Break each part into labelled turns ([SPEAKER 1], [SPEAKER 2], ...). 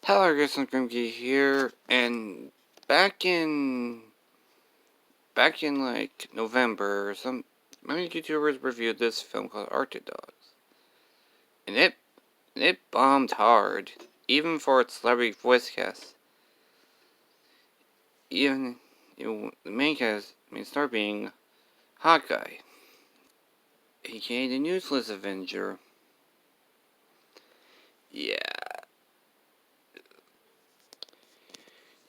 [SPEAKER 1] Hello, guys, I'm Grimkey here, and back in like November, some many YouTubers reviewed this film called Arctic Dogs, and it bombed hard, even for its celebrity voice cast. Even the main star being Hawkeye, aka the Useless Avenger. Yeah,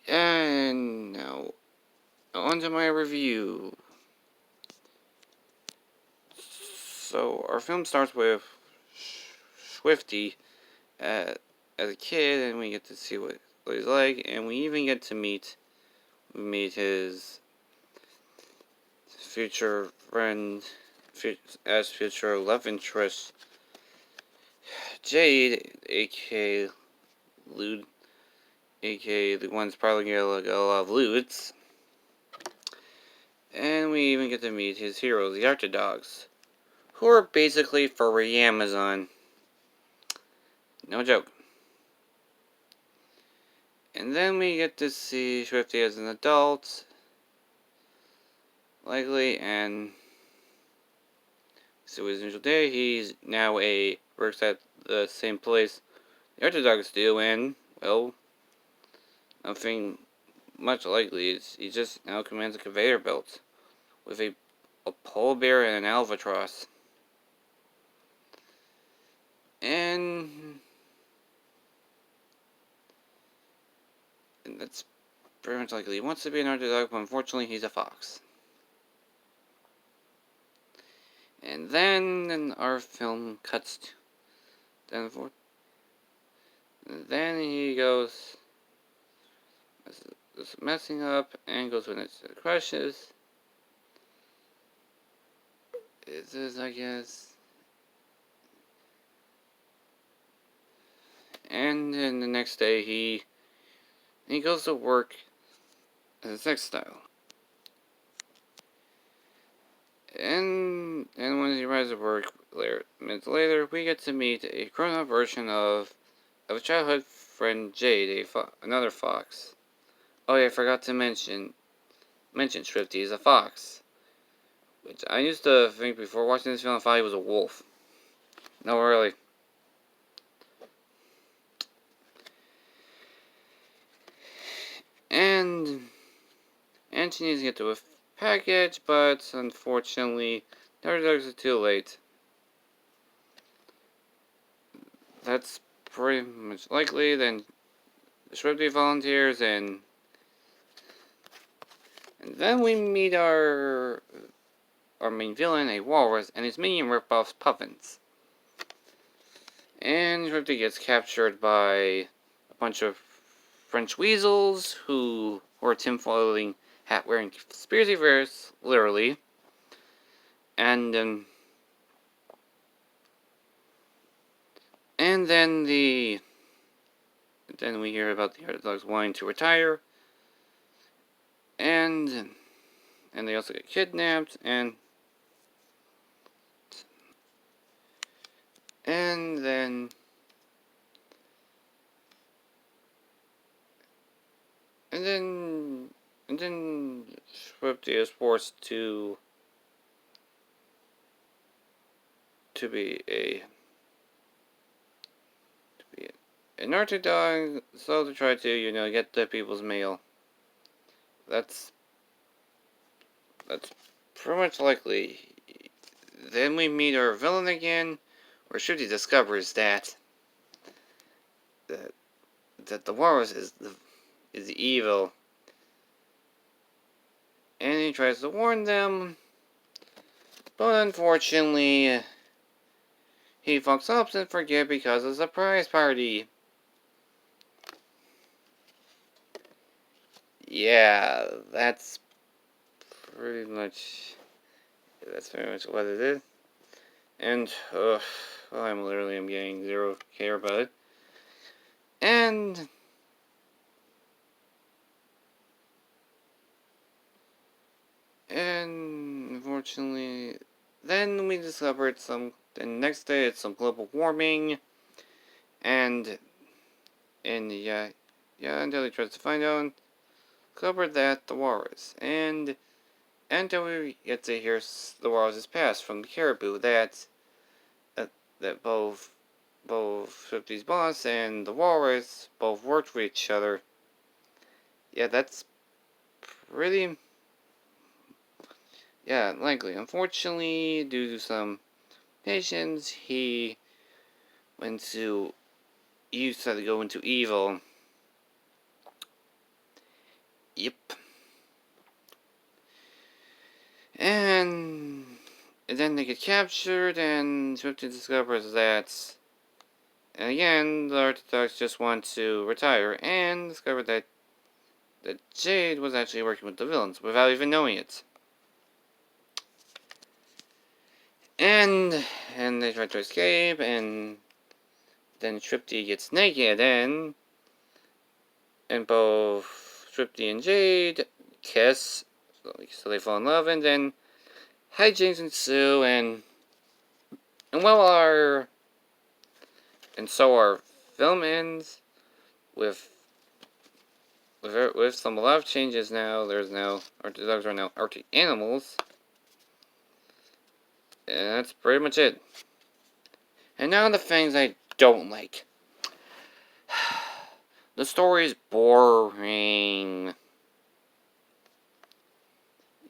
[SPEAKER 1] and now on to my review. So our film starts with Swifty as a kid, and we get to see what he's like, and we even get to meet his future friend, as future love interest, Jade, aka Lude, aka the one's probably gonna get a lot of loots. And we even get to meet his heroes, the Arctic Dogs, who are basically furry Amazon. No joke. And then we get to see Swifty as an adult, likely, and so his initial day, he's now works at the same place the Arctic Dogs do, and, well, nothing much likely. He just now commands a conveyor belt with a polar bear and an albatross. And that's pretty much likely. He wants to be an Arctic Dog, but unfortunately he's a fox. And then our film cuts to then he goes messing up and goes when it crushes. It is, I guess. And then the next day he goes to work as a textile. And when he arrives at work minutes later, we get to meet a grown-up version of a childhood friend, Jade, another fox. Oh yeah, I forgot to mention Swifty is a fox, which I used to think before watching this film I thought he was a wolf. No, really. And she needs to get to a package, but unfortunately, the dogs are too late. That's pretty much likely. Then the Swifty volunteers, and then we meet our main villain, a walrus, and his minion ripoffs, puffins. And Swifty gets captured by a bunch of French weasels who are tinfoiling, hat-wearing conspiracy theorists, literally. And then we hear about the Arctic Dogs wanting to retire, and they also get kidnapped, and then Swifty is forced to be an Arctic Dog, so to try to, get the people's mail. That's pretty much likely. Then we meet our villain again, where Swifty discovers that the walrus is evil, and he tries to warn them, but unfortunately, he fucks up and forget because of the surprise party. Yeah, that's pretty much what it is. And well, I'm getting zero care about it. And unfortunately, then we discovered the next day it's some global warming, and And until he tries to find out, cover that the walrus. And until we get to hear the walrus's past from the caribou that both Swifty's boss and the walrus both worked with each other. Yeah, that's pretty likely. Unfortunately, due to some patience, he decided to go into evil. Yep. And then they get captured, and Swifty discovers that, and again, the Orthodox just want to retire, and discover that Jade was actually working with the villains without even knowing it. And they try to escape, and then Swifty gets naked, and both Swifty and Jade kiss, so they fall in love, and then hijinks ensue, and our film ends with some a lot of changes now. Our dogs are now Arctic animals. And that's pretty much it. And now the things I don't like. The story is boring.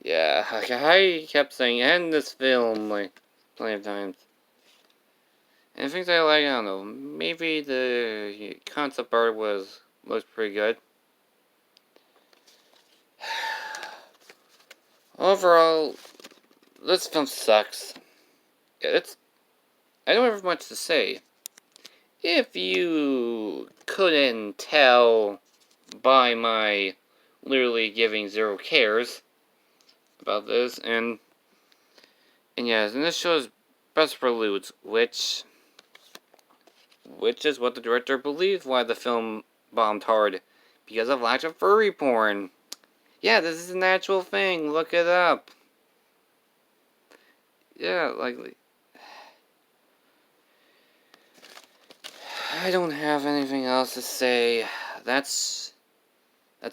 [SPEAKER 1] Yeah, I kept saying end this film like plenty of times. And things I like, I don't know, maybe the concept art looks pretty good. Overall, this film sucks. I don't have much to say. If you couldn't tell by my literally giving 0 cares about this, and this show is Best Preludes, which is what the director believed why the film bombed hard, because of lack of furry porn. Yeah, this is an actual thing, look it up. Yeah, likely. I don't have anything else to say. That's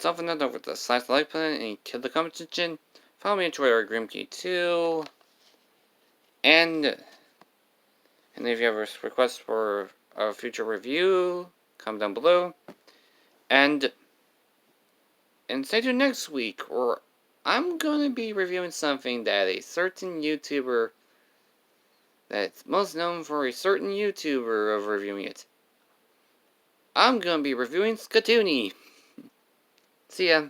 [SPEAKER 1] all for now. Don't forget to slash the like button and kill the comment section. Follow me on Twitter at Grimkey2. And if you have a request for a future review, comment down below. And stay tuned next week, or I'm going to be reviewing something that a certain YouTuber that's most known for a certain YouTuber of reviewing it. I'm going to be reviewing Skatoony. See ya.